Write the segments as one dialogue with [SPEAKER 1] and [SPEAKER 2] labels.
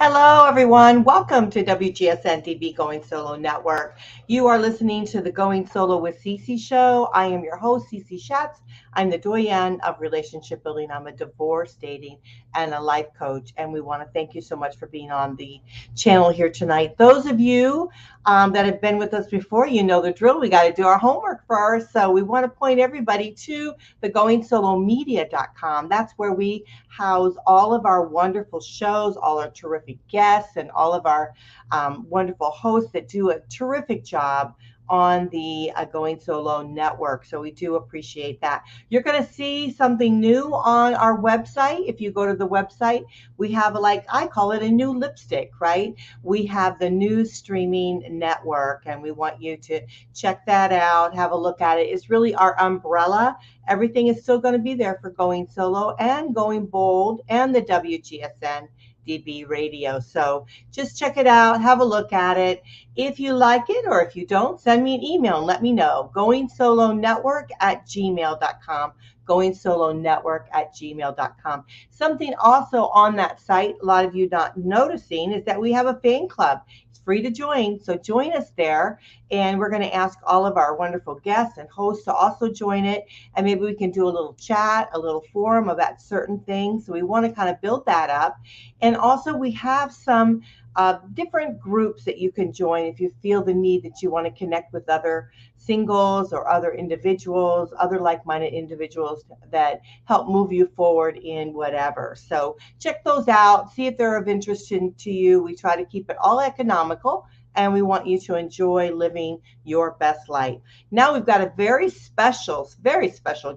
[SPEAKER 1] Hello, everyone. Welcome to WGSN-DB Going Solo Network. You are listening to the Going Solo with Cece show. I am your host, Cece Shatz. I'm the Doyenne of Relationship Building. I'm a divorce, dating, and a life coach. And we want to thank you so much for being on the channel here tonight. Those of you that have been with us before, you know the drill. We got to do our homework first. So we want to point everybody to the goingsolomedia.com. That's where we house all of our wonderful shows, all our terrific guests, and all of our wonderful hosts that do a terrific job on the Going Solo network. So we do appreciate that. You're going to see something new on our website. If you go to the website, we have, like I call it, a new lipstick, right? We have the new streaming network, and we want you to check that out, have a look at it. It's really our umbrella. Everything is still going to be there for Going Solo and Going Bold and the WGSN-DB radio. So just check it out, have a look at it. If you like it or if you don't, send me an email and let me know. GoingSoloNetwork@gmail.com. GoingSoloNetwork@gmail.com. Something also on that site, a lot of you not noticing, is that we have a fan club. It's free to join, so join us there. And we're going to ask all of our wonderful guests and hosts to also join it. And maybe we can do a little chat, a little forum about certain things. So we want to kind of build that up. And also we have some different groups that you can join if you feel the need that you want to connect with other singles or other individuals, other like-minded individuals that help move you forward in whatever. So check those out, see if they're of interest to you. We try to keep it all economical, and we want you to enjoy living your best life. Now we've got a very special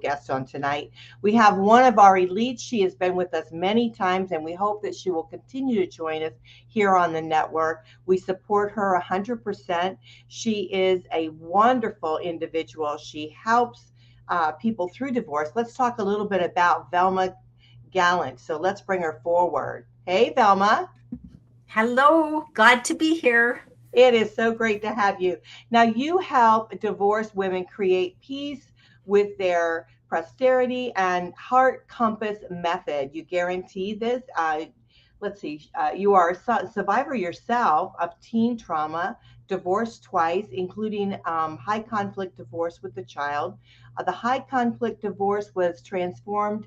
[SPEAKER 1] guest on tonight. We have one of our elites. She has been with us many times, and we hope that she will continue to join us here on the network. We support her 100%. She is a wonderful individual. She helps people through divorce. Let's talk a little bit about Velma Gallant. So let's bring her forward. Hey, Velma.
[SPEAKER 2] Hello, glad to be here.
[SPEAKER 1] It is so great to have you. Now, you help divorced women create peace with their posterity and heart compass method. You guarantee this. You are a survivor yourself of teen trauma, divorced twice, including high conflict divorce with the child. The high conflict divorce was transformed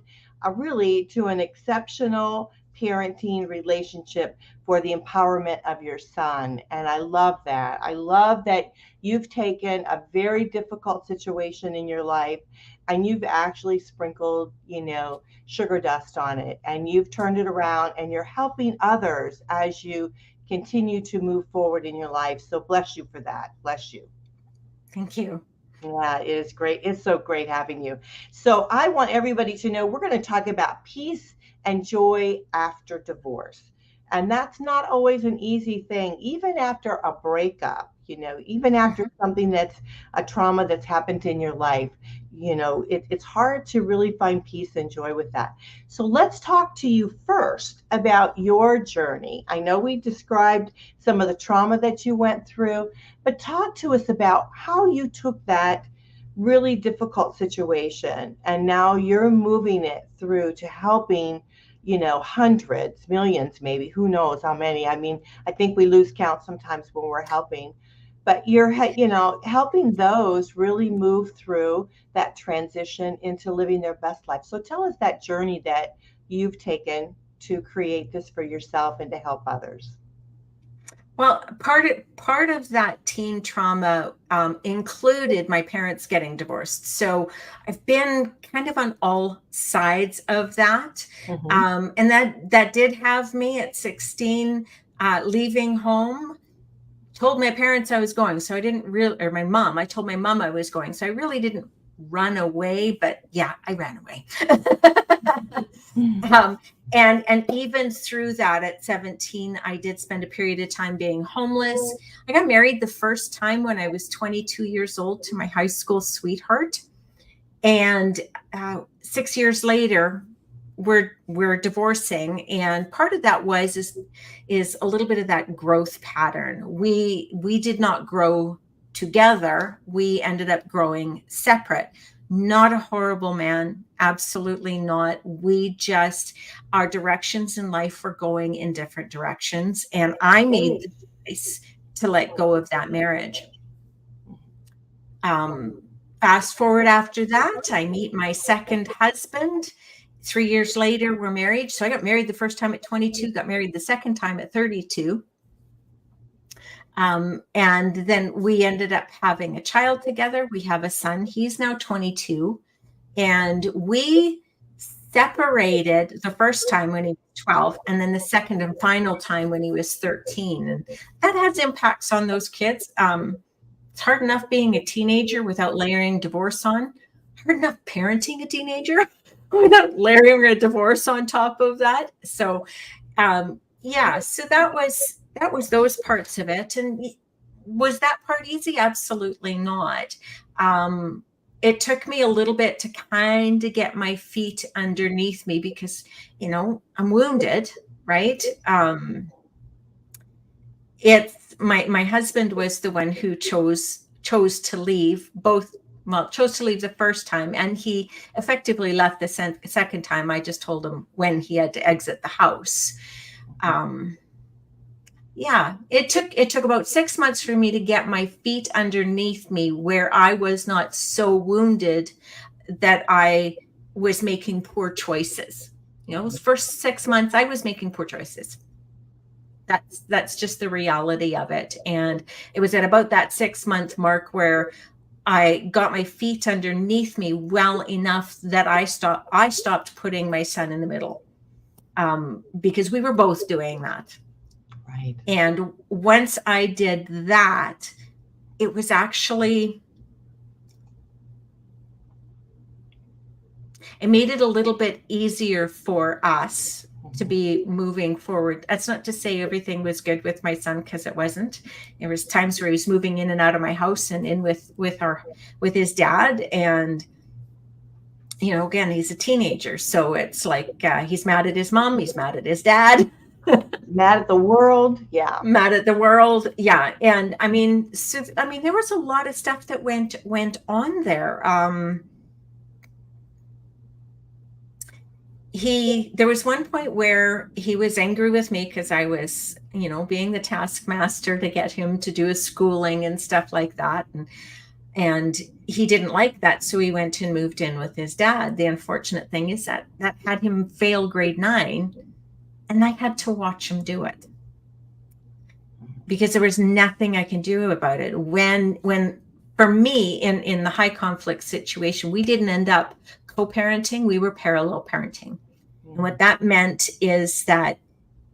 [SPEAKER 1] really to an exceptional parenting relationship for the empowerment of your son. And I love that. I love that you've taken a very difficult situation in your life and you've actually sprinkled, sugar dust on it, and you've turned it around and you're helping others as you continue to move forward in your life. So bless you for that. Bless you.
[SPEAKER 2] Thank you.
[SPEAKER 1] Yeah, it is great. It's so great having you. So I want everybody to know we're going to talk about peace and joy after divorce. And that's not always an easy thing, even after a breakup, even after something that's a trauma that's happened in your life, it's hard to really find peace and joy with that. So let's talk to you first about your journey. I know we described some of the trauma that you went through, but talk to us about how you took that really difficult situation and now you're moving it through to helping hundreds, millions, maybe, who knows how many. I mean, I think we lose count sometimes when we're helping, but you're, helping those really move through that transition into living their best life. So tell us that journey that you've taken to create this for yourself and to help others.
[SPEAKER 2] Well, part of that teen trauma included my parents getting divorced. So I've been kind of on all sides of that. Mm-hmm. And that did have me at 16 leaving home. Told my parents I was going. So I didn't really, or my mom, I told my mom I was going. So I really didn't run away, but yeah, I ran away. And even through that at 17, I did spend a period of time being homeless. I got married the first time when I was 22 years old to my high school sweetheart. And 6 years later, we're divorcing. And part of that is a little bit of that growth pattern. We did not grow together. We ended up growing separate. Not a horrible man. Absolutely not. Our directions in life were going in different directions. And I made the choice to let go of that marriage. Fast forward after that, I meet my second husband. 3 years later, we're married. So I got married the first time at 22, got married the second time at 32. And then we ended up having a child together. We have a son. He's now 22. And we separated the first time when he was 12, and then the second and final time when he was 13. And that has impacts on those kids. It's hard enough being a teenager without layering divorce on. Hard enough parenting a teenager without layering a divorce on top of that. So, so that was those parts of it. And was that part easy? Absolutely not. It took me a little bit to kind of get my feet underneath me because, I'm wounded, right? My husband was the one who chose to leave chose to leave the first time, and he effectively left the second time. I just told him when he had to exit the house. It took about 6 months for me to get my feet underneath me where I was not so wounded that I was making poor choices. Those first 6 months I was making poor choices. That's just the reality of it. And it was at about that 6-month mark where I got my feet underneath me well enough that I stopped putting my son in the middle, because we were both doing that.
[SPEAKER 1] Right.
[SPEAKER 2] And once I did that, it was actually, it made it a little bit easier for us to be moving forward. That's not to say everything was good with my son, because it wasn't. There was times where he was moving in and out of my house and in with his dad. And, again, he's a teenager. So it's like, he's mad at his mom. He's mad at his dad.
[SPEAKER 1] Mad at the world. Yeah.
[SPEAKER 2] Mad at the world. Yeah. And there was a lot of stuff that went on there. There was one point where he was angry with me because I was, being the taskmaster to get him to do his schooling and stuff like that. And he didn't like that. So he went and moved in with his dad. The unfortunate thing is that had him fail grade 9. And I had to watch him do it because there was nothing I can do about it. When for me, in the high conflict situation, we didn't end up co-parenting. We were parallel parenting. And what that meant is that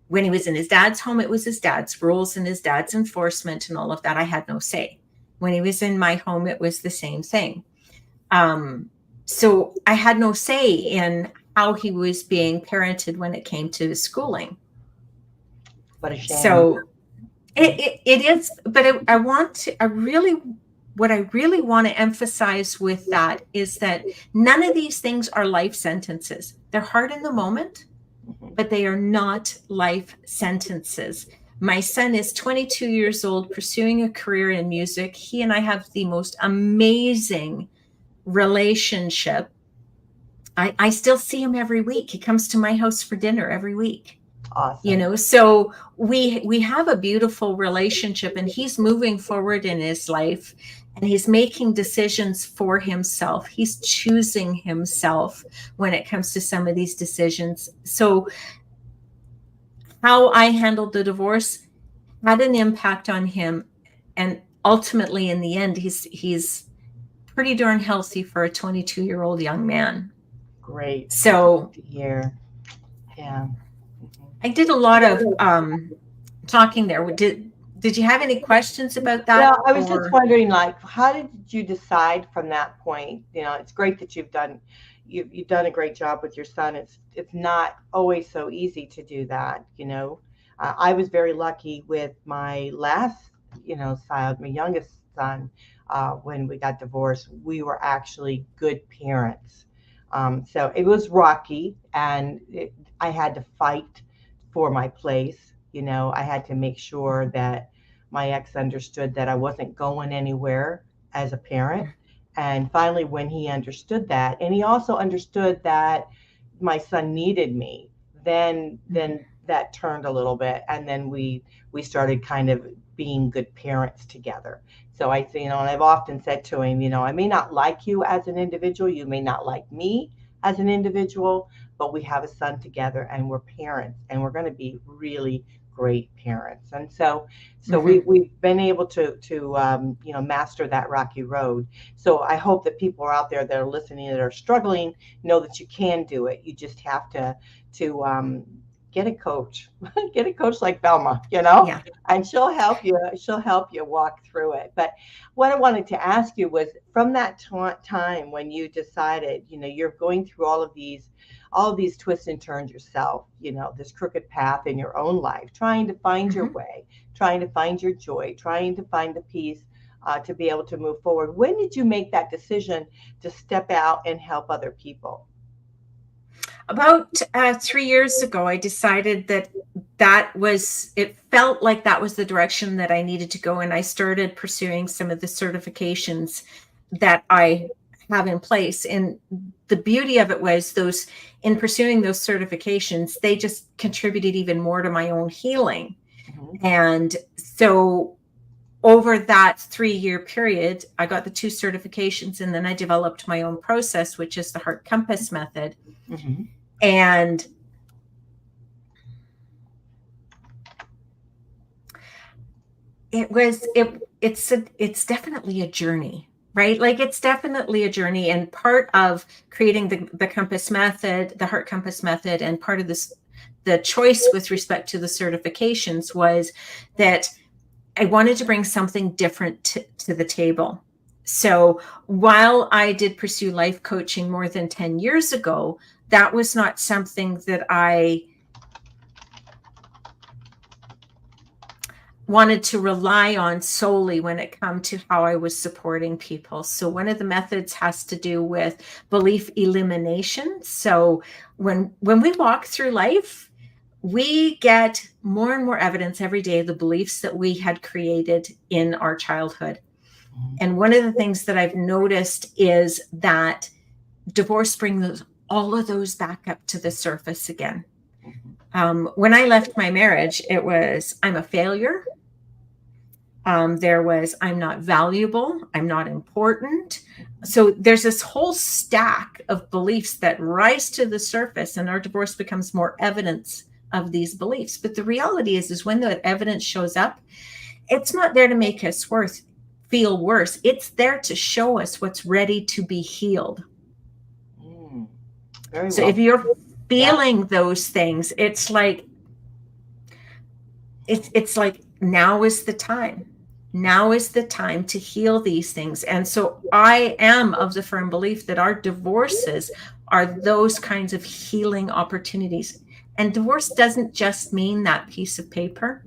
[SPEAKER 2] when he was in his dad's home, it was his dad's rules and his dad's enforcement and all of that. I had no say. When he was in my home, it was the same thing. So I had no say in how he was being parented when it came to his schooling.
[SPEAKER 1] What a shame.
[SPEAKER 2] So it is, but what I really want to emphasize with that is that none of these things are life sentences. They're hard in the moment, but they are not life sentences. My son is 22 years old, pursuing a career in music. He and I have the most amazing relationship. I still see him every week. He comes to my house for dinner every week.
[SPEAKER 1] Awesome.
[SPEAKER 2] So we have a beautiful relationship, and he's moving forward in his life, and he's making decisions for himself. He's choosing himself when it comes to some of these decisions. So how I handled the divorce had an impact on him. And ultimately, in the end, he's pretty darn healthy for a 22-year-old young man.
[SPEAKER 1] Great.
[SPEAKER 2] So
[SPEAKER 1] here, yeah.
[SPEAKER 2] I did a lot of talking there. Did you have any questions about that?
[SPEAKER 1] Well, I was just wondering, how did you decide from that point? It's great that you've done a great job with your son. It's not always so easy to do that. I was very lucky with my last, child, my youngest son. When we got divorced, we were actually good parents. So it was rocky, and I had to fight for my place. I had to make sure that my ex understood that I wasn't going anywhere as a parent, And finally, when he understood that, and he also understood that my son needed me, then that turned a little bit, and then we started kind of being good parents together. So I say, and I've often said to him, I may not like you as an individual, you may not like me as an individual, but we have a son together, and we're parents, and we're going to be really great parents. And so we've been able to master that rocky road. So I hope that people are out there that are listening, that are struggling, know that you can do it. You just have to get a coach, get a coach like Velma,
[SPEAKER 2] Yeah.
[SPEAKER 1] and she'll help you. She'll help you walk through it. But what I wanted to ask you was, from that time when you decided, you're going through all of these twists and turns yourself, this crooked path in your own life, trying to find your way, trying to find your joy, trying to find the peace, to be able to move forward. When did you make that decision to step out and help other people?
[SPEAKER 2] About 3 years ago, I decided it felt like that was the direction that I needed to go. And I started pursuing some of the certifications that I have in place. And the beauty of it was in pursuing those certifications, they just contributed even more to my own healing. Mm-hmm. And so over that 3-year period, I got the 2 certifications, and then I developed my own process, which is the Heart Compass method. Mm-hmm. And it's definitely a journey, right? Like, it's definitely a journey. And part of creating the Compass method, the Heart Compass method, and part of the choice with respect to the certifications was that I wanted to bring something different to the table. So while I did pursue life coaching more than 10 years ago, that was not something that I wanted to rely on solely when it came to how I was supporting people. So one of the methods has to do with belief elimination. So when we walk through life, we get more and more evidence every day of the beliefs that we had created in our childhood. And one of the things that I've noticed is that divorce brings all of those back up to the surface again. When I left my marriage, it was, I'm a failure. There was, I'm not valuable. I'm not important. So there's this whole stack of beliefs that rise to the surface, and our divorce becomes more evidence of these beliefs. But the reality is when that evidence shows up, it's not there to make us feel worse. It's there to show us what's ready to be healed. So if you're feeling those things, it's like now is the time. Now is the time to heal these things. And so I am of the firm belief that our divorces are those kinds of healing opportunities. And divorce doesn't just mean that piece of paper.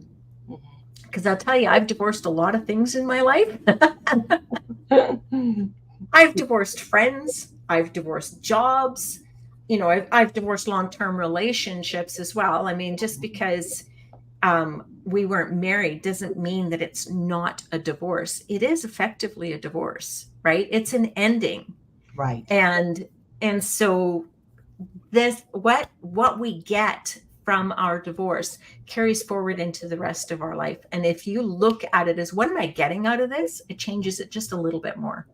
[SPEAKER 2] Because I'll tell you, I've divorced a lot of things in my life. I've divorced friends. I've divorced jobs. I've divorced long-term relationships as well. I mean, just because we weren't married doesn't mean that it's not a divorce. It is effectively a divorce, right? It's an ending.
[SPEAKER 1] Right.
[SPEAKER 2] And so what we get from our divorce carries forward into the rest of our life. And if you look at it as, what am I getting out of this? It changes it just a little bit more.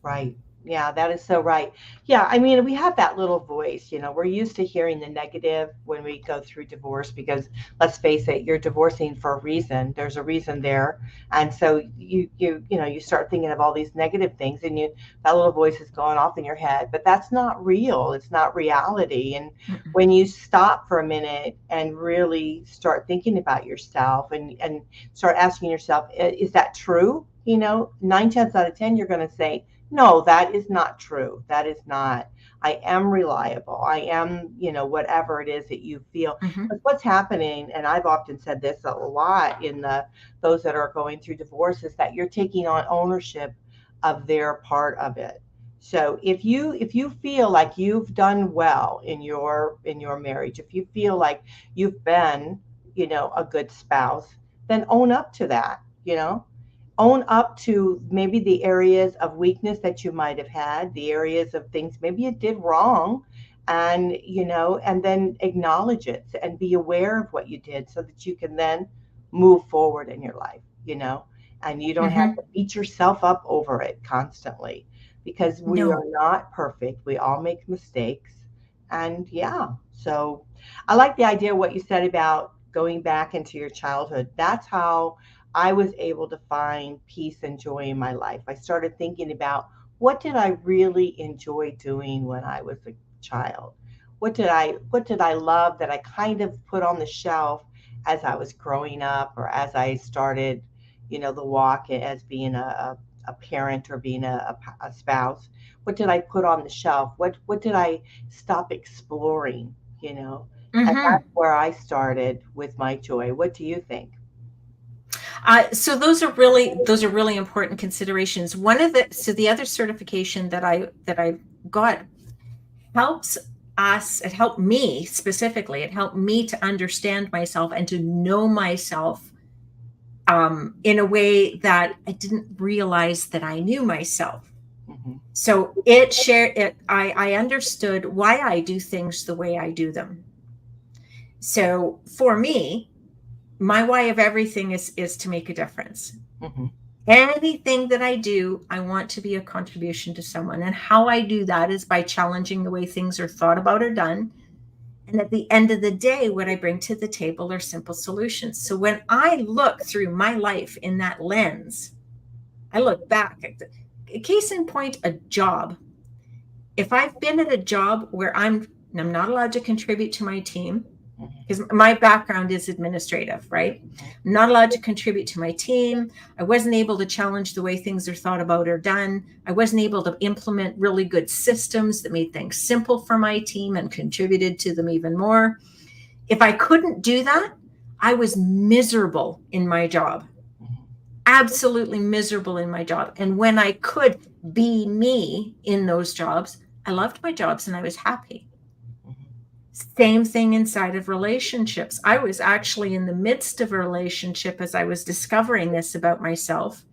[SPEAKER 1] Right. Yeah, that is so right. Yeah, I mean, we have that little voice, we're used to hearing the negative when we go through divorce, because let's face it, you're divorcing for a reason. There's a reason there. And so you start thinking of all these negative things, and that little voice is going off in your head, but that's not real. It's not reality. And when you stop for a minute and really start thinking about yourself and start asking yourself, is that true? 9 times out of 10, you're going to say, no, that is not true. That is not. I am reliable. I am, whatever it is that you feel. But what's happening, and I've often said this a lot in those that are going through divorce, is that you're taking on ownership of their part of it. So if you feel like you've done well in your marriage, if you feel like you've been, a good spouse, then own up to that, own up to maybe the areas of weakness that you might have had, the areas of things maybe you did wrong, and and then acknowledge it and be aware of what you did so that you can then move forward in your life, and you don't have
[SPEAKER 2] Mm-hmm.
[SPEAKER 1] to beat yourself up over it constantly, because we are
[SPEAKER 2] No.
[SPEAKER 1] not perfect. We all make mistakes. And yeah, so I like the idea of what you said about going back into your childhood. That's how I was able to find peace and joy in my life. I started thinking about, what did I really enjoy doing when I was a child? What did I love that I kind of put on the shelf as I was growing up, or as I started, the walk as being a parent, or being a spouse? What did I put on the shelf? What did I stop exploring? And
[SPEAKER 2] Mm-hmm.
[SPEAKER 1] that's where I started with my joy. What do you think?
[SPEAKER 2] So those are really important considerations. The other certification that I got helps us. It helped me specifically. It helped me to understand myself and to know myself in a way that I didn't realize that I knew myself.
[SPEAKER 1] Hmm.
[SPEAKER 2] So it shared it. I understood why I do things the way I do them. So for me, my why of everything is to make a difference.
[SPEAKER 1] Hmm.
[SPEAKER 2] Anything that I do, I want to be a contribution to someone. And how I do that is by challenging the way things are thought about or done. And at the end of the day, what I bring to the table are simple solutions. So when I look through my life in that lens, I look back at case in point, a job. If I've been at a job where I'm not allowed to contribute to my team, because my background is administrative, right? I'm not allowed to contribute to my team. I wasn't able to challenge the way things are thought about or done. I wasn't able to implement really good systems that made things simple for my team and contributed to them even more. If I couldn't do that, I was miserable in my job, absolutely miserable in my job. And when I could be me in those jobs, I loved my jobs and I was happy. Same thing inside of relationships. I was actually in the midst of a relationship as I was discovering this about myself,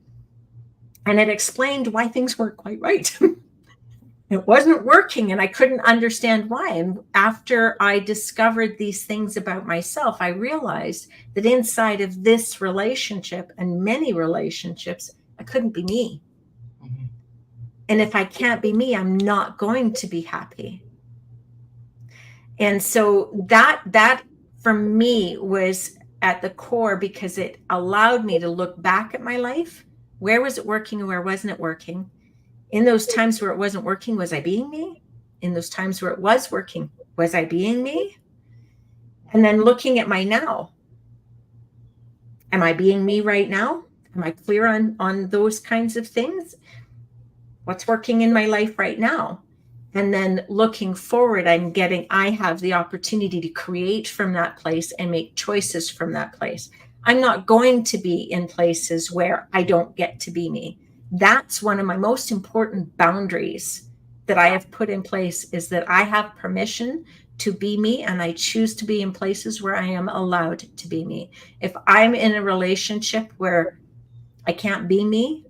[SPEAKER 2] and it explained why things weren't quite right. It wasn't working, and I couldn't understand why. And after I discovered these things about myself, I realized that inside of this relationship and many relationships, I couldn't be me. And if I can't be me, I'm not going to be happy. And so that for me was at the core, because it allowed me to look back at my life. Where was it working and where wasn't it working? In those times where it wasn't working, was I being me? In those times where it was working, was I being me? And then looking at my now. Am I being me right now? Am I clear on those kinds of things? What's working in my life right now? And then looking forward, I have the opportunity to create from that place and make choices from that place. I'm not going to be in places where I don't get to be me. That's one of my most important boundaries that I have put in place, is that I have permission to be me, and I choose to be in places where I am allowed to be me. If I'm in a relationship where I can't be me,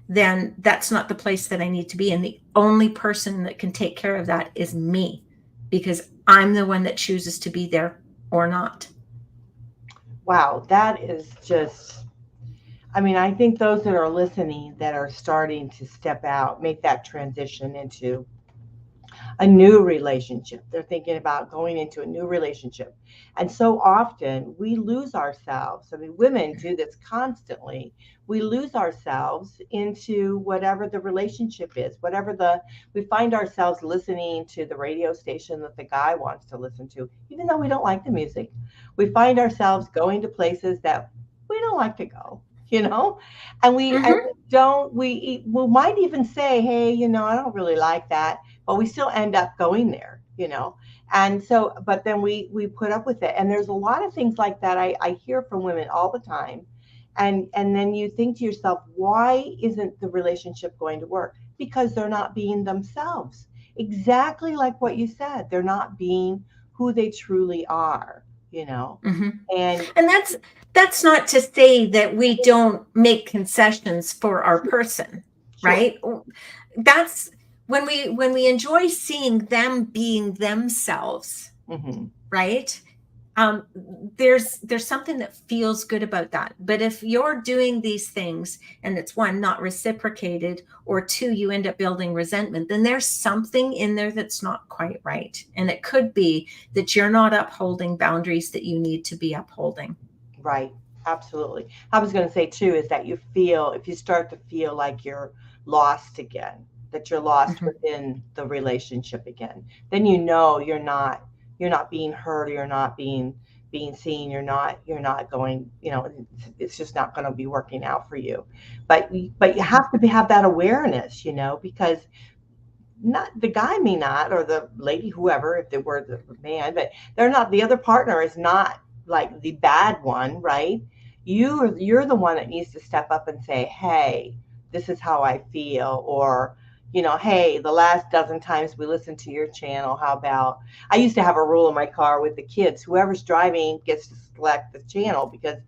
[SPEAKER 2] then that's not the place that I need to be. And the only person that can take care of that is me, because I'm the one that chooses to be there or not.
[SPEAKER 1] Wow, that is just, I mean, I think those that are listening, that are starting to step out, make that transition into a new relationship. They're thinking about going into a new relationship. And so often we lose ourselves. I mean, women do this constantly. We lose ourselves into whatever the relationship is, we find ourselves listening to the radio station that the guy wants to listen to, even though we don't like the music. We find ourselves going to places that we don't like to go, and
[SPEAKER 2] Mm-hmm.
[SPEAKER 1] we might even say, hey, I don't really like that, but we still end up going there, and so, but then we put up with it. And there's a lot of things like that I hear from women all the time. And then you think to yourself, why isn't the relationship going to work? Because they're not being themselves. Exactly like what you said, they're not being who they truly are,
[SPEAKER 2] Mm-hmm.
[SPEAKER 1] And
[SPEAKER 2] that's not to say that we don't make concessions for our person,
[SPEAKER 1] sure.
[SPEAKER 2] right? That's when we enjoy seeing them being themselves,
[SPEAKER 1] Mm-hmm.
[SPEAKER 2] right? There's something that feels good about that. But if you're doing these things and it's one, not reciprocated, or two, you end up building resentment, then there's something in there that's not quite right. And it could be that you're not upholding boundaries that you need to be upholding.
[SPEAKER 1] Right. Absolutely. I was going to say too, is that if you start to feel like you're lost again, that you're lost
[SPEAKER 2] Mm-hmm.
[SPEAKER 1] within the relationship again, then you're not being heard, or you're not being seen, you're not going, it's just not going to be working out for you. But you have to have that awareness, because not the guy may not, or the lady, whoever, if they were the man, but they're not, the other partner is not like the bad one, right? You're the one that needs to step up and say, hey, this is how I feel. Or, hey, the last dozen times we listened to your channel, how about, I used to have a rule in my car with the kids, whoever's driving gets to select the channel, because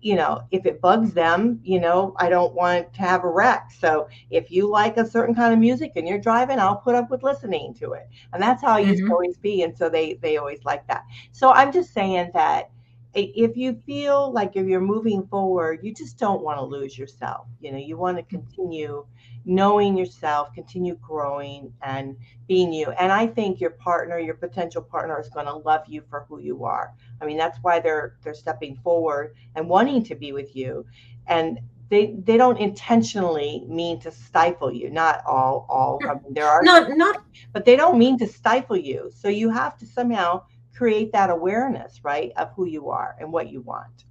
[SPEAKER 1] if it bugs them, I don't want to have a wreck. So if you like a certain kind of music and you're driving, I'll put up with listening to it. And that's how it used to
[SPEAKER 2] Mm-hmm.
[SPEAKER 1] always be. And so they always like that. So I'm just saying that if you feel like if you're moving forward, you just don't want to lose yourself. You want to continue knowing yourself, continue growing and being you. And I think your potential partner, is going to love you for who you are. I mean, that's why they're stepping forward and wanting to be with you. And they don't intentionally mean to stifle you. Not all. I mean, there are some,
[SPEAKER 2] Not
[SPEAKER 1] but they don't mean to stifle you. So you have to somehow create that awareness, right, of who you are and what you want.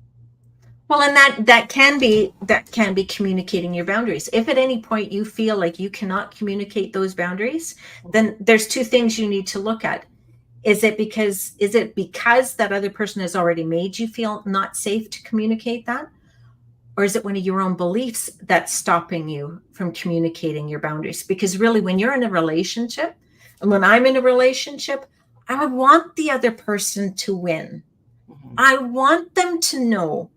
[SPEAKER 2] well, and that can be communicating your boundaries. If at any point you feel like you cannot communicate those boundaries, then there's two things you need to look at. Is it because that other person has already made you feel not safe to communicate that? Or is it one of your own beliefs that's stopping you from communicating your boundaries? Because really, when you're in a relationship, and when I'm in a relationship, I want the other person to win.
[SPEAKER 1] Mm-hmm.
[SPEAKER 2] I want them to know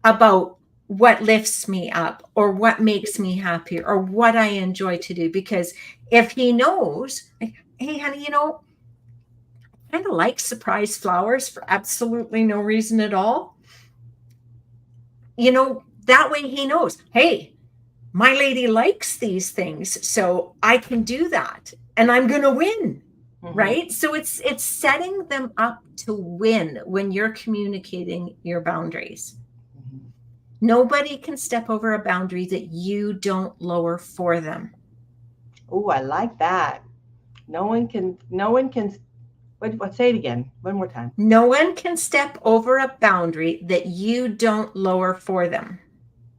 [SPEAKER 2] about what lifts me up, or what makes me happy, or what I enjoy to do. Because if he knows, like, hey, honey, I kind of like surprise flowers for absolutely no reason at all. That way he knows, hey, my lady likes these things, so I can do that and I'm going to win.
[SPEAKER 1] Mm-hmm.
[SPEAKER 2] Right? So it's setting them up to win when you're communicating your boundaries. Mm-hmm. Nobody can step over a boundary that you don't lower for them.
[SPEAKER 1] Oh, I like that. No one can, say it again, one more time.
[SPEAKER 2] No one can step over a boundary that you don't lower for them.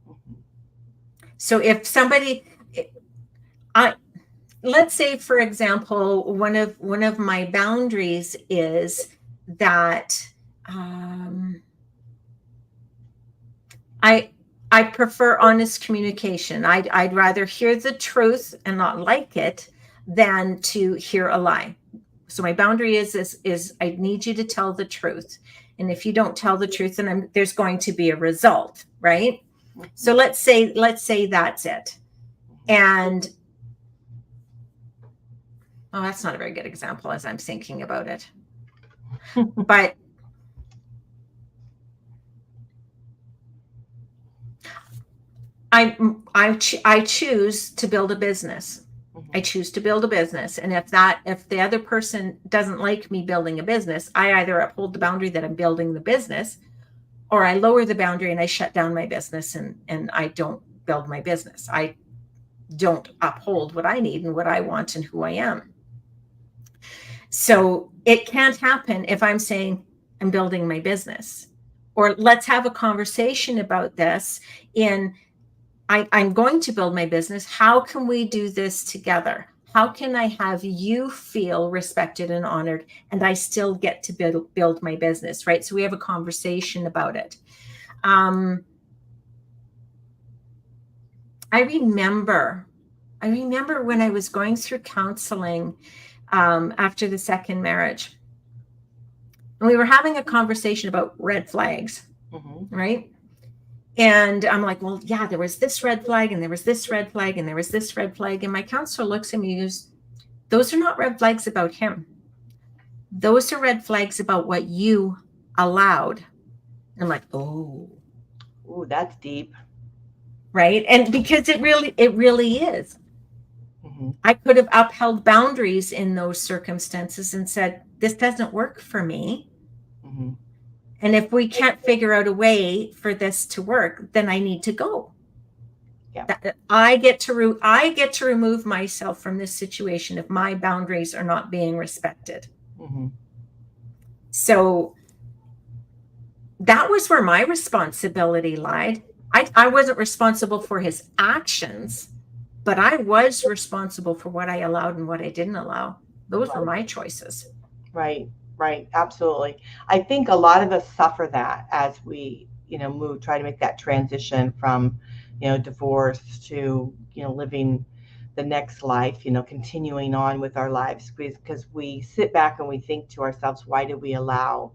[SPEAKER 2] Mm-hmm. So if somebody, let's say, for example, one of my boundaries is that I prefer honest communication. I'd rather hear the truth and not like it than to hear a lie. So my boundary is I need you to tell the truth. And if you don't tell the truth, then there's going to be a result, right? Mm-hmm. So let's say that's it. And that's not a very good example as I'm thinking about it. But I choose to build a business. Mm-hmm. I choose to build a business. And if the other person doesn't like me building a business, I either uphold the boundary that I'm building the business, or I lower the boundary and I shut down my business and I don't build my business. I don't uphold what I need and what I want and who I am. So it can't happen if I'm saying I'm building my business, or let's have a conversation about this I'm going to build my business. How can we do this together? How can I have you feel respected and honored, and I still get to build my business, right? So we have a conversation about it. I remember when I was going through counseling after the second marriage, And we were having a conversation about red flags,
[SPEAKER 1] Mm-hmm.
[SPEAKER 2] right? And I'm like, well, yeah, there was this red flag and there was this red flag and there was this red flag. And my counselor looks at me and goes, those are not red flags about him. Those are red flags about what you allowed. And I'm like, oh.
[SPEAKER 1] Ooh, that's deep.
[SPEAKER 2] Right. And because it really is.
[SPEAKER 1] Mm-hmm.
[SPEAKER 2] I could have upheld boundaries in those circumstances and said, this doesn't work for me.
[SPEAKER 1] Mm-hmm.
[SPEAKER 2] And if we can't figure out a way for this to work, then I need to go.
[SPEAKER 1] Yeah.
[SPEAKER 2] I get to remove myself from this situation if my boundaries are not being respected.
[SPEAKER 1] Mm-hmm.
[SPEAKER 2] So that was where my responsibility lied. I wasn't responsible for his actions, but I was responsible for what I allowed and what I didn't allow. Those were my choices.
[SPEAKER 1] Right. Absolutely. I think a lot of us suffer that as we, try to make that transition from, divorce to, living the next life, continuing on with our lives, because we sit back and we think to ourselves, why did we allow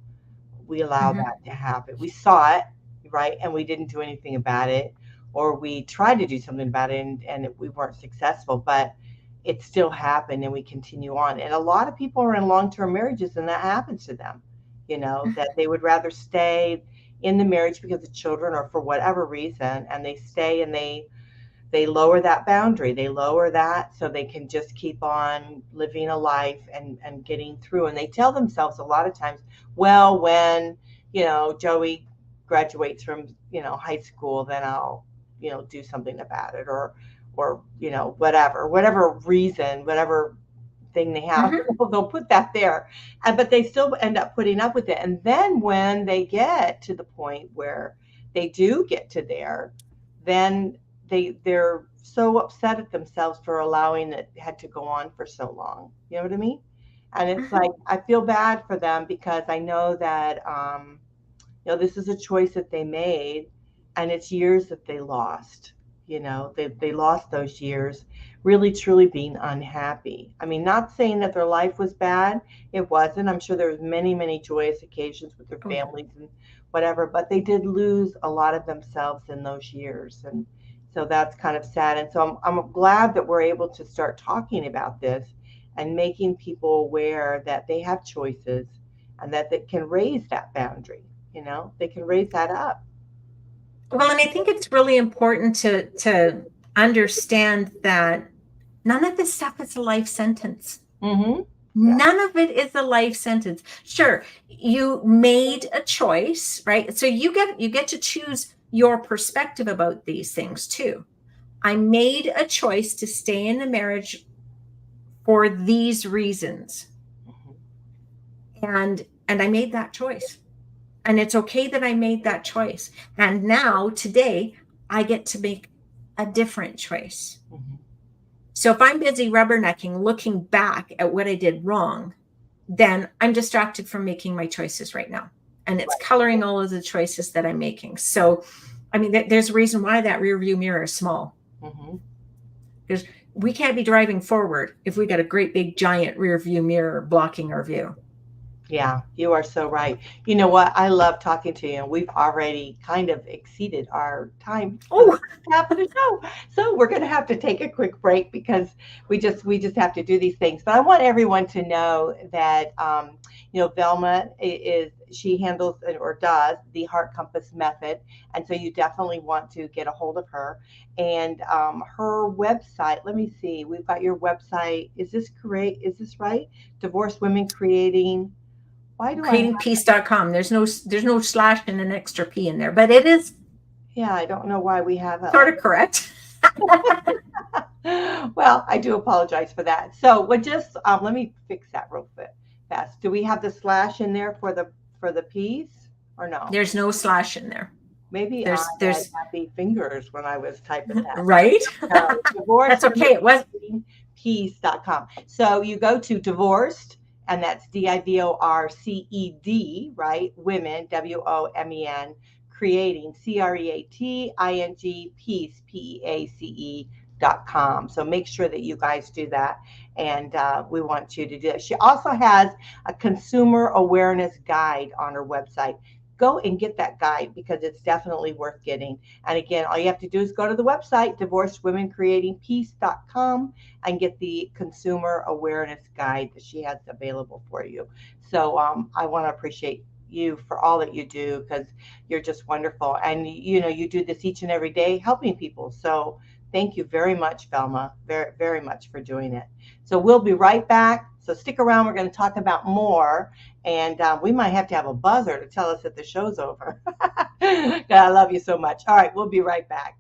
[SPEAKER 1] that to happen? We saw it, right? And we didn't do anything about it, or we tried to do something about it and we weren't successful, but it still happened and we continue on. And a lot of people are in long-term marriages and that happens to them, that they would rather stay in the marriage because of children or for whatever reason, and they stay and they lower that boundary, they lower that so they can just keep on living a life and getting through. And they tell themselves a lot of times, well, when Joey graduates from high school, then I'll do something about it, or whatever reason, whatever thing they have, they'll put that there, but they still end up putting up with it. And then when they get to the point where they do get to there, then they're so upset at themselves for allowing it had to go on for so long. You know what I mean? And it's like, I feel bad for them because I know that, this is a choice that they made, and it's years that they lost. They lost those years really truly being unhappy. I mean, not saying that their life was bad. It wasn't. I'm sure there was many joyous occasions with their families and whatever, but they did lose a lot of themselves in those years. And so that's kind of sad. And so I'm glad that we're able to start talking about this and making people aware that they have choices and that they can raise that boundary. They can raise that up.
[SPEAKER 2] Well, and I think it's really important to understand that none of this stuff is a life sentence.
[SPEAKER 1] Mm-hmm.
[SPEAKER 2] None of it is a life sentence. Sure, you made a choice, right? So you get to choose your perspective about these things too. I made a choice to stay in a marriage for these reasons. And I made that choice. And it's okay that I made that choice. And now, today, I get to make a different choice. Mm-hmm. So if I'm busy rubbernecking, looking back at what I did wrong, then I'm distracted from making my choices right now. And it's coloring all of the choices that I'm making. So, I mean, there's a reason why that rear view mirror is small. Mm-hmm. Because we can't be driving forward if we got a great big giant rear view mirror blocking our view.
[SPEAKER 1] Yeah, you are so right. You know what? I love talking to you, and we've already kind of exceeded our time. Oh, half of the show. So we're going to have to take a quick break because we just have to do these things. But I want everyone to know that Velma she handles or does the Heart Compass method, and so you definitely want to get a hold of her. And her website. Let me see. We've got your website. Is this correct? Is this right? Divorced Women Creating.
[SPEAKER 2] Creatingpeace.com. There's no slash and an extra P in there, but it is.
[SPEAKER 1] Yeah, I don't know why we have
[SPEAKER 2] sort of correct.
[SPEAKER 1] Well, I do apologize for that. So we'll just let me fix that real fast. Do we have the slash in there for the piece or no?
[SPEAKER 2] There's no slash in there.
[SPEAKER 1] Maybe there's happy fingers when I was typing that.
[SPEAKER 2] Right? That's okay. It was
[SPEAKER 1] peace.com. So you go to divorced. And that's DIVORCED, right? Women, WOMEN, creating, CREATING, peace, PEACE So make sure that you guys do that. And we want you to do it. She also has a consumer awareness guide on her website. Go and get that guide because it's definitely worth getting. And again, all you have to do is go to the website, divorcedwomencreatingpeace.com, and get the consumer awareness guide that she has available for you. So I want to appreciate you for all that you do because you're just wonderful. And, you do this each and every day helping people. So thank you very much, Velma, very, very much for doing it. So we'll be right back. So stick around. We're going to talk about more. And we might have to have a buzzer to tell us that the show's over. God, I love you so much. All right, we'll be right back.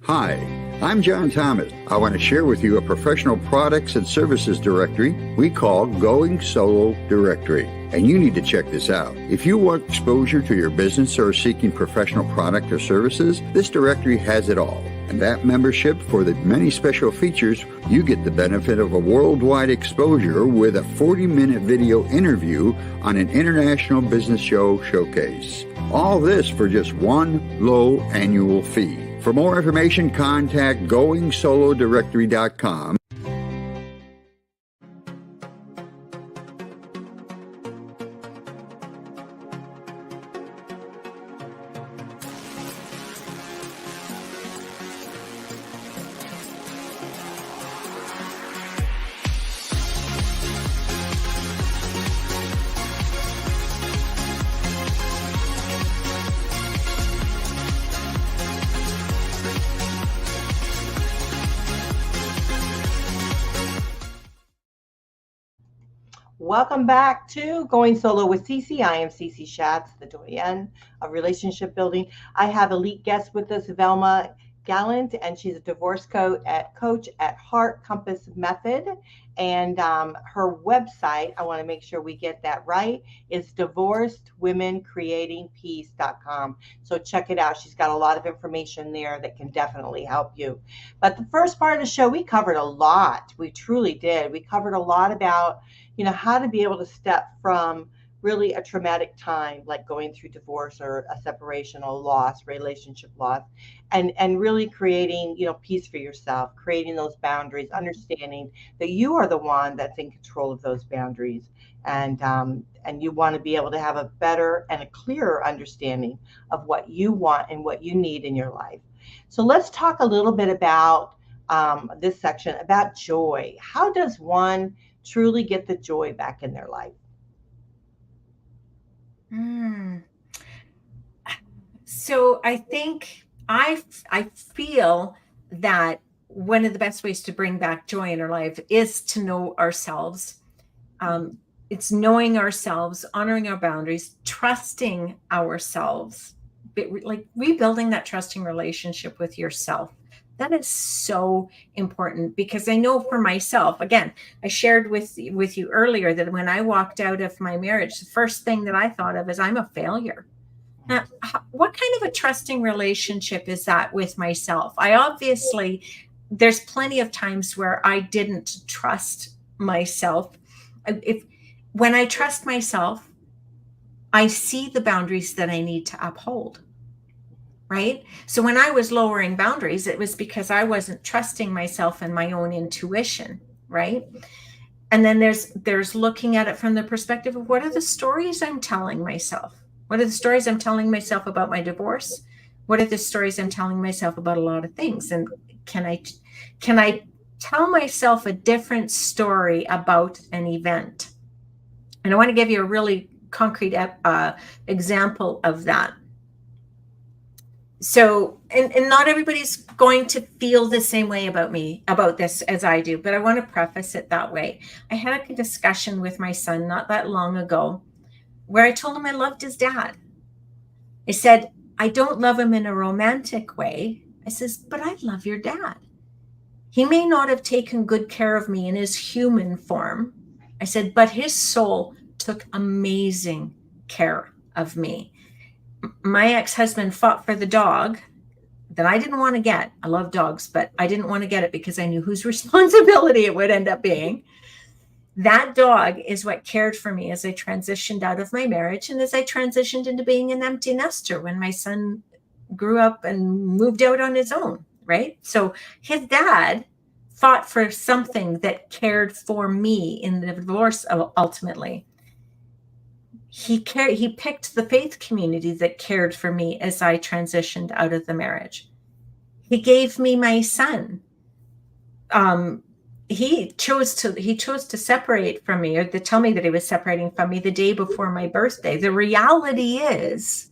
[SPEAKER 3] Hi, I'm John Thomas. I want to share with you a professional products and services directory we call Going Solo Directory. And you need to check this out. If you want exposure to your business or are seeking professional product or services, this directory has it all. And that membership, for the many special features, you get the benefit of a worldwide exposure with a 40-minute video interview on an international business show showcase. All this for just one low annual fee. For more information, contact GoingSoloDirectory.com.
[SPEAKER 1] Welcome back to Going Solo with Cece. I am Cece Shatz, the Doyenne of Relationship Building. I have elite guest with us, Velma Gallant, and she's a divorce coach at Heart Compass Method. And her website, I want to make sure we get that right, is divorcedwomencreatingpeace.com. So check it out. She's got a lot of information there that can definitely help you. But the first part of the show, we covered a lot. We truly did. We covered a lot about how to be able to step from really a traumatic time, like going through divorce or a separation or loss, relationship loss, and really creating, peace for yourself, creating those boundaries, understanding that you are the one that's in control of those boundaries. And you want to be able to have a better and a clearer understanding of what you want and what you need in your life. So let's talk a little bit about this section about joy. How does one truly get the joy back in their life?
[SPEAKER 2] So I think I feel that one of the best ways to bring back joy in our life is to know ourselves. It's knowing ourselves, honoring our boundaries, trusting ourselves, like rebuilding that trusting relationship with yourself. That is so important because I know for myself, again, I shared with you earlier that when I walked out of my marriage, the first thing that I thought of is I'm a failure. Now, what kind of a trusting relationship is that with myself? There's plenty of times where I didn't trust myself. When I trust myself, I see the boundaries that I need to uphold. Right? So when I was lowering boundaries, it was because I wasn't trusting myself and my own intuition, right? And then there's looking at it from the perspective of what are the stories I'm telling myself? What are the stories I'm telling myself about my divorce? what are the stories I'm telling myself about a lot of things? And can I tell myself a different story about an event? And I want to give you a really concrete example of that. So, and not everybody's going to feel the same way about this as I do, but I want to preface it that way. I had a discussion with my son not that long ago where I told him I loved his dad. I said, I don't love him in a romantic way. I says, but I love your dad. He may not have taken good care of me in his human form. I said, but his soul took amazing care of me. My ex-husband fought for the dog that I didn't want to get. I love dogs, but I didn't want to get it because I knew whose responsibility it would end up being. That dog is what cared for me as I transitioned out of my marriage and as I transitioned into being an empty nester when my son grew up and moved out on his own, right? So his dad fought for something that cared for me in the divorce ultimately. He picked the faith community that cared for me as I transitioned out of the marriage. He gave me my son. He chose to separate from me, or to tell me that he was separating from me the day before my birthday. The reality is,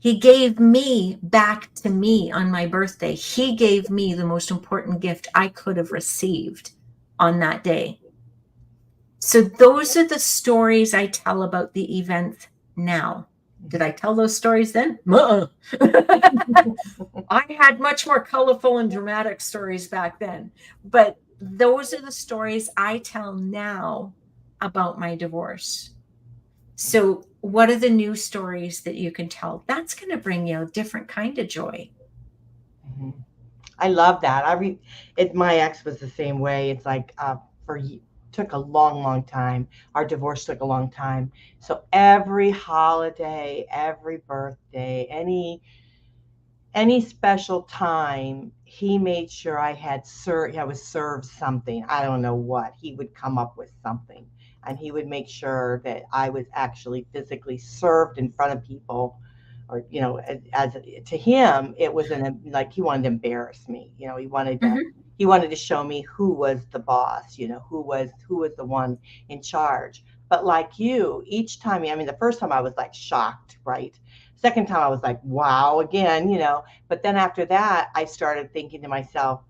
[SPEAKER 2] he gave me back to me on my birthday. He gave me the most important gift I could have received on that day. So those are the stories I tell about the event now. Did I tell those stories then? I had much more colorful and dramatic stories back then. But those are the stories I tell now about my divorce. So what are the new stories that you can tell? That's going to bring you a different kind of joy.
[SPEAKER 1] Mm-hmm. I love that. My ex was the same way. It's like took a long time. Our divorce took a long time. So every holiday, every birthday, any special time, he made sure I was served something. I don't know what. He would come up with something, and he would make sure that I was actually physically served in front of people. Or, as to him, it was like he wanted to embarrass me. He wanted to. Mm-hmm. He wanted to show me who was the boss, who was the one in charge. But like you, each time, the first time I was like shocked, right? Second time I was like, wow, again, But then after that, I started thinking to myself,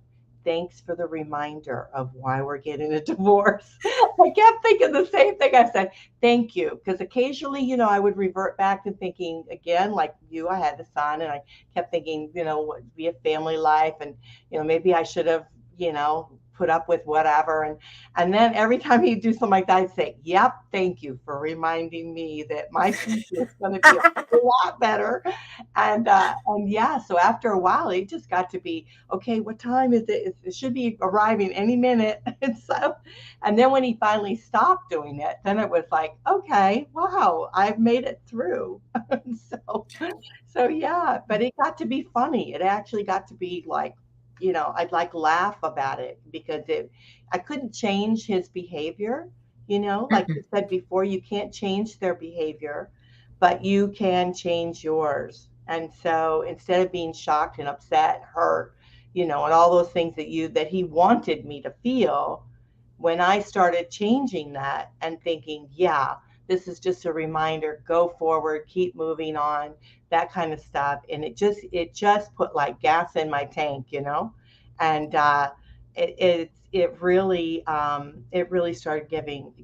[SPEAKER 1] thanks for the reminder of why we're getting a divorce. I kept thinking the same thing. I said, thank you. Because occasionally, I would revert back to thinking again, like you, I had the son, and I kept thinking, be a family life. And, maybe I should have, put up with whatever. And then every time he'd do something like that, I'd say, yep, thank you for reminding me that my future is going to be a lot better. And yeah, so after a while, it just got to be, okay, what time is it? It should be arriving any minute. And then when he finally stopped doing it, then it was like, okay, wow, I've made it through. So yeah, but it got to be funny. It actually got to be like, I'd like laugh about it because I couldn't change his behavior, like you said before, you can't change their behavior, but you can change yours. And so instead of being shocked and upset, hurt, and all those things that he wanted me to feel, when I started changing that and thinking, yeah, this is just a reminder, go forward, keep moving on, that kind of stuff. And it just put like gas in my tank, and it really started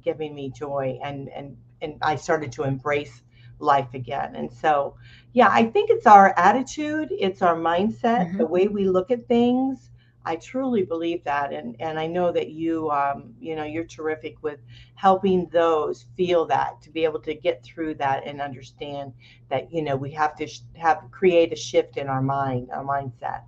[SPEAKER 1] giving me joy, and I started to embrace life again. And so, yeah, I think it's our attitude, it's our mindset, mm-hmm. the way we look at things. I truly believe that, and I know that you're terrific with helping those feel that, to be able to get through that and understand that we have to create a shift in our mindset.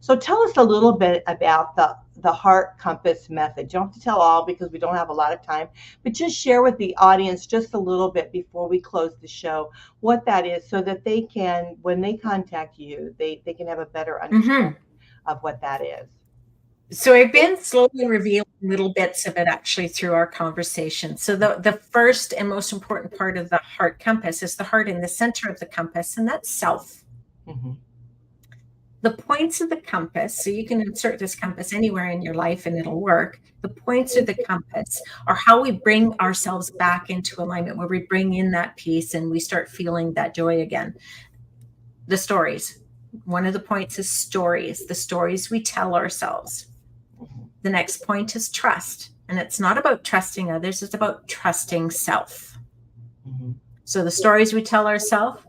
[SPEAKER 1] So tell us a little bit about the Heart Compass method. You don't have to tell all because we don't have a lot of time, but just share with the audience just a little bit before we close the show what that is, so that they can, when they contact you, they can have a better understanding mm-hmm. of what that is.
[SPEAKER 2] So I've been slowly revealing little bits of it actually through our conversation. So the first and most important part of the Heart Compass is the heart in the center of the compass, and that's self.
[SPEAKER 1] Mm-hmm.
[SPEAKER 2] The points of the compass, so you can insert this compass anywhere in your life and it'll work. The points of the compass are how we bring ourselves back into alignment, where we bring in that peace and we start feeling that joy again. The stories. One of the points is stories, the stories we tell ourselves. The next point is trust. And it's not about trusting others, it's about trusting self.
[SPEAKER 1] Mm-hmm.
[SPEAKER 2] So the stories we tell ourselves,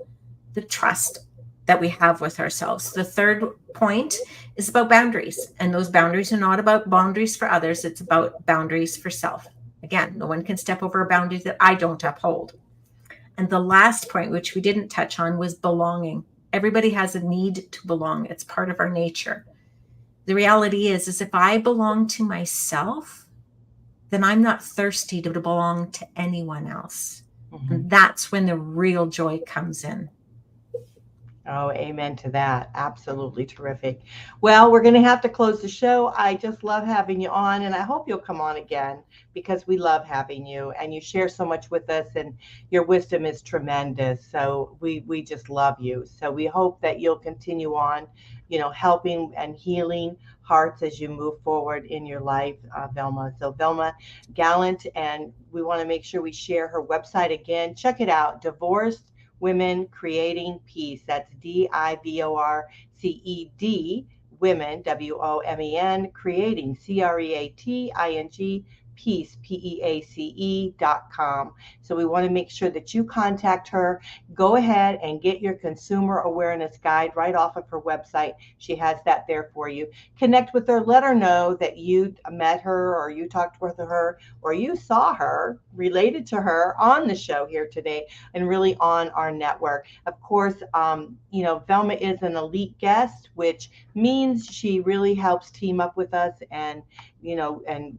[SPEAKER 2] the trust that we have with ourselves. The third point is about boundaries. And those boundaries are not about boundaries for others. It's about boundaries for self. Again, no one can step over a boundary that I don't uphold. And the last point, which we didn't touch on, was belonging. Everybody has a need to belong. It's part of our nature. The reality is if I belong to myself, then I'm not thirsty to belong to anyone else. Mm-hmm. And that's when the real joy comes in.
[SPEAKER 1] Oh, amen to that. Absolutely terrific. Well, we're going to have to close the show. I just love having you on, and I hope you'll come on again because we love having you, and you share so much with us, and your wisdom is tremendous. So we just love you. So we hope that you'll continue on, helping and healing hearts as you move forward in your life, Velma. So Velma Gallant, and we want to make sure we share her website again. Check it out, Divorced Women Creating Peace. That's DIVORCED, Women, WOMEN, Creating, CREATING, Peace, PEACE.com. So we want to make sure that you contact her. Go ahead and get your consumer awareness guide right off of her website. She has that there for you. Connect with her. Let her know that you met her, or you talked with her, or you saw her, related to her on the show here today, and really on our network. Of course, Velma is an elite guest, which means she really helps team up with us and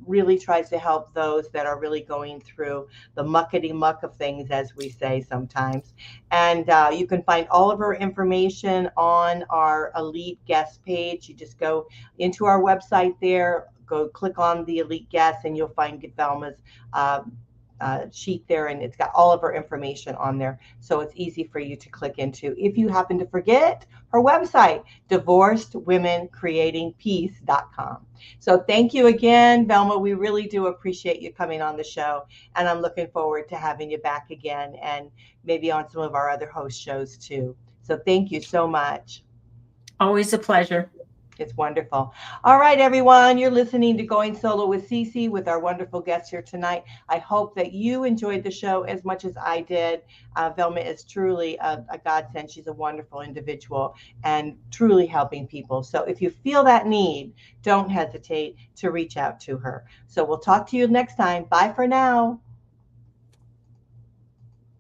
[SPEAKER 1] really tries to help those that are really going through the muckety muck of things, as we say sometimes. And you can find all of her information on our elite guest page. You just go into our website there, go click on the elite guest, and you'll find Velma's sheet there, and it's got all of her information on there. So it's easy for you to click into. If you happen to forget her website, divorcedwomencreatingpeace.com. So thank you again, Velma. We really do appreciate you coming on the show, and I'm looking forward to having you back again, and maybe on some of our other host shows too. So thank you so much.
[SPEAKER 2] Always a pleasure.
[SPEAKER 1] It's wonderful. All right, everyone, you're listening to Going Solo with Cece with our wonderful guest here tonight. I hope that you enjoyed the show as much as I did. Velma is truly a godsend. She's a wonderful individual and truly helping people. So if you feel that need, don't hesitate to reach out to her. So we'll talk to you next time. Bye for now.